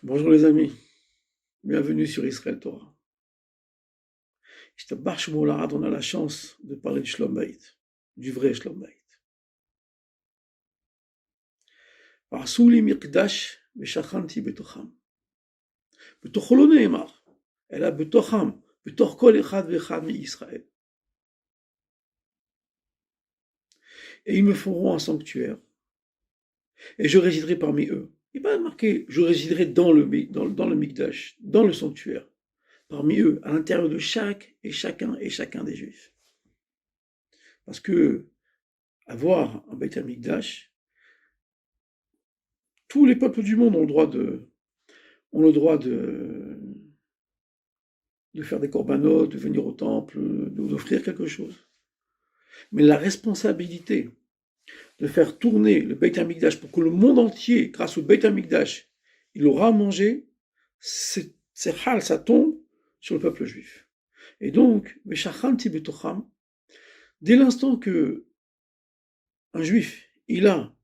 Bonjour les amis, bienvenue sur Israël Torah. Ishtabach Shemo Lahad, on a la chance de parler du Shlom Bayit, du vrai Shlom Bayit. ועשו לי מקדש ושכנתי בתוכם. בתוכו לא נאמר, אלא בתוכם, בתוך כל אחד ואחד מישראל. Et ils me feront un sanctuaire, et je résiderai parmi eux. Il va marquer, je résiderai dans le Mikdash, dans le sanctuaire, parmi eux, à l'intérieur de chaque et chacun des Juifs. Parce que avoir un Beit HaMikdash, tous les peuples du monde ont le droit de faire des corbanotes, de venir au temple, d'offrir quelque chose. Mais la responsabilité de faire tourner le Beit HaMikdash pour que le monde entier, grâce au Beit HaMikdash, il aura à manger, c'est hal, ça tombe sur le peuple juif. Et donc, dès l'instant que un juif, il a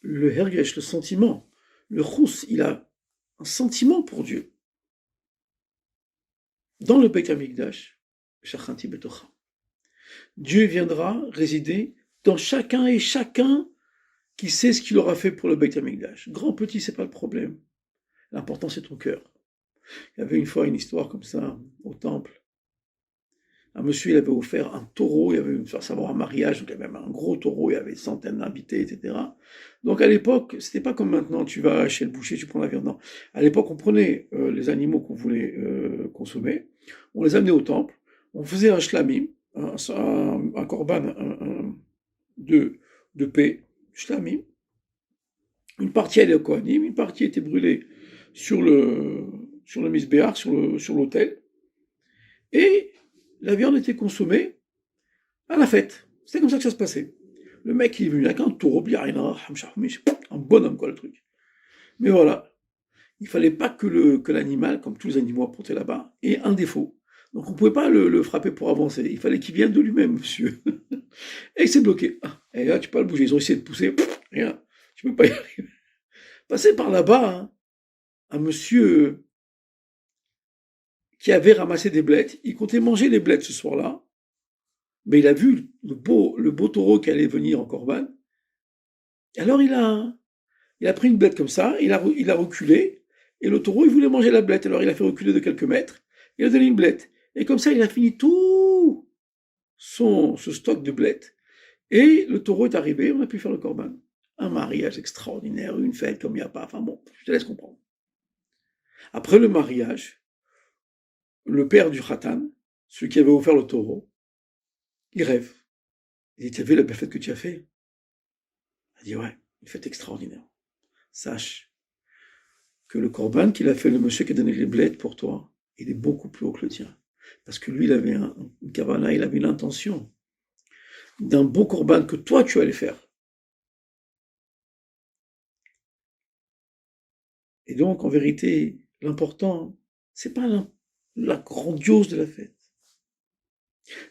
le hergesh, le sentiment, le chous, il a un sentiment pour Dieu. Dans le Beit HaMikdash, Dieu viendra résider dans chacun et chacun qui sait ce qu'il aura fait pour le Beit HaMikdash. Grand, petit, c'est pas le problème. L'important, c'est ton cœur. Il y avait une fois une histoire comme ça au temple. Un monsieur, il avait offert un taureau, il avait fait savoir un mariage, donc il y avait un gros taureau, il y avait des centaines d'invités, etc. Donc à l'époque, c'était pas comme maintenant, tu vas chez le boucher, tu prends la viande. Non. À l'époque, on prenait les animaux qu'on voulait consommer, on les amenait au temple, on faisait un shlamim, un korban de paix, shlamim. Une partie allait au kohanim, une partie était brûlée sur le misbéach, sur l'autel, et la viande était consommée à la fête. C'était comme ça que ça se passait. Le mec, il est venu avec un taureau, un bonhomme, quoi, le truc. Mais voilà, il fallait pas que l'animal, comme tous les animaux apportés là-bas, ait un défaut. Donc on pouvait pas le frapper pour avancer. Il fallait qu'il vienne de lui-même, monsieur. Et il s'est bloqué. Ah, et là, tu peux pas le bouger. Ils ont essayé de pousser, rien. Tu peux pas y arriver. Passer par là-bas, hein, un monsieur qui avait ramassé des blettes, il comptait manger les blettes ce soir-là, mais il a vu le beau taureau qui allait venir en corban. Alors il a pris une blette comme ça, il a reculé, et le taureau il voulait manger la blette, alors il a fait reculer de quelques mètres, il a donné une blette. Et comme ça il a fini tout ce stock de blettes, et le taureau est arrivé, on a pu faire le corban. Un mariage extraordinaire, une fête comme il n'y a pas, enfin bon, je te laisse comprendre. Après le mariage, le père du khatan, celui qui avait offert le taureau, il rêve. Il dit, t'as vu la belle fête que tu as fait? Il dit, ouais, une fête extraordinaire. Sache que le corban qu'il a fait, le monsieur qui a donné les blettes pour toi, il est beaucoup plus haut que le tien. Parce que lui, il avait une kavana, il avait une intention d'un beau corban que toi, tu allais faire. Et donc, en vérité, l'important, c'est pas la grandiose de la fête.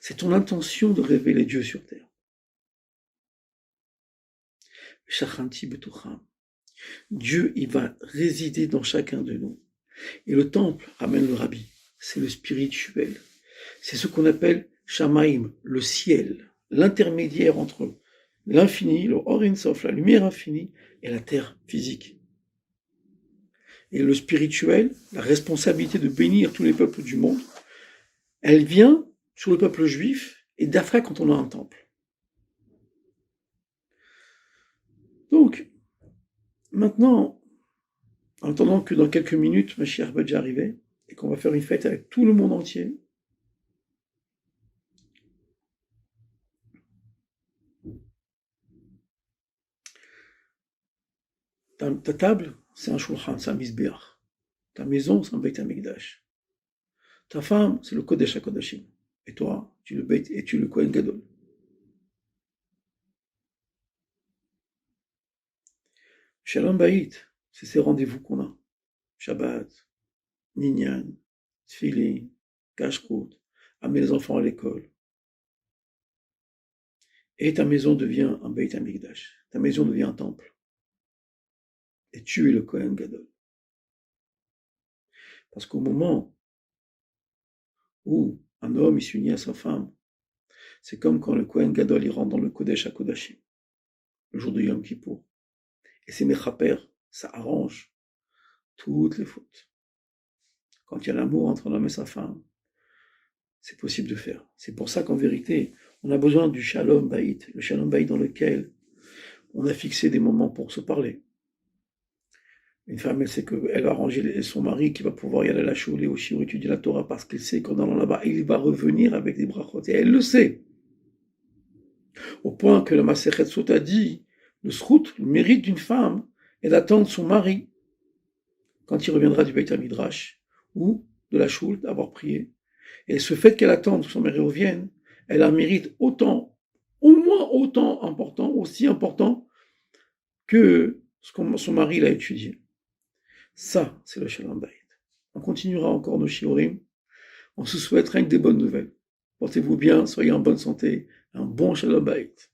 C'est ton intention de révéler Dieu sur terre. Dieu, il va résider dans chacun de nous. Et le temple, ramène le rabbi, c'est le spirituel. C'est ce qu'on appelle Shamaim, le ciel, l'intermédiaire entre l'infini, le Or Ein Sof, la lumière infinie, et la terre physique. Et le spirituel, la responsabilité de bénir tous les peuples du monde, elle vient sur le peuple juif et d'après quand on a un temple. Donc, maintenant, en attendant que dans quelques minutes, Mashiach va déjà arriver, et qu'on va faire une fête avec tout le monde entier, ta table, c'est un shulchan, c'est un misbeach. Ta maison, c'est un Beit HaMikdash. Ta femme, c'est le Kodesh HaKodashim. Et toi, tu es le Kohen Gadol. Shalom Bayit, c'est ces rendez-vous qu'on a. Shabbat, Minyan, Tfilin, Kashrut, amener les enfants à l'école. Et ta maison devient un Beit HaMikdash. Ta maison devient un temple. Et tu es le Kohen Gadol. Parce qu'au moment où un homme il s'unit à sa femme, c'est comme quand le Kohen Gadol il rentre dans le Kodesh HaKodashim, le jour de Yom Kippour. Et c'est Mechaper, ça arrange toutes les fautes. Quand il y a l'amour entre un homme et sa femme, c'est possible de faire. C'est pour ça qu'en vérité, on a besoin du Shalom Bayit, le Shalom Bayit dans lequel on a fixé des moments pour se parler. Une femme, elle sait qu'elle va arranger son mari qui va pouvoir y aller à la choule et au shiur étudier la Torah parce qu'elle sait qu'en allant là-bas, il va revenir avec des brachot. Et elle le sait. Au point que la Masechet Sot a dit, le srout, le mérite d'une femme, est d'attendre son mari quand il reviendra du Beit HaMidrash ou de la choule, d'avoir prié. Et ce fait qu'elle attende que son mari revienne, elle a un mérite autant, au moins autant important, aussi important que ce que son mari l'a étudié. Ça, c'est le Shalom Bayit. On continuera encore nos shiurim. On se souhaite rien que des bonnes nouvelles. Portez-vous bien, soyez en bonne santé. Un bon Shalom Bayit.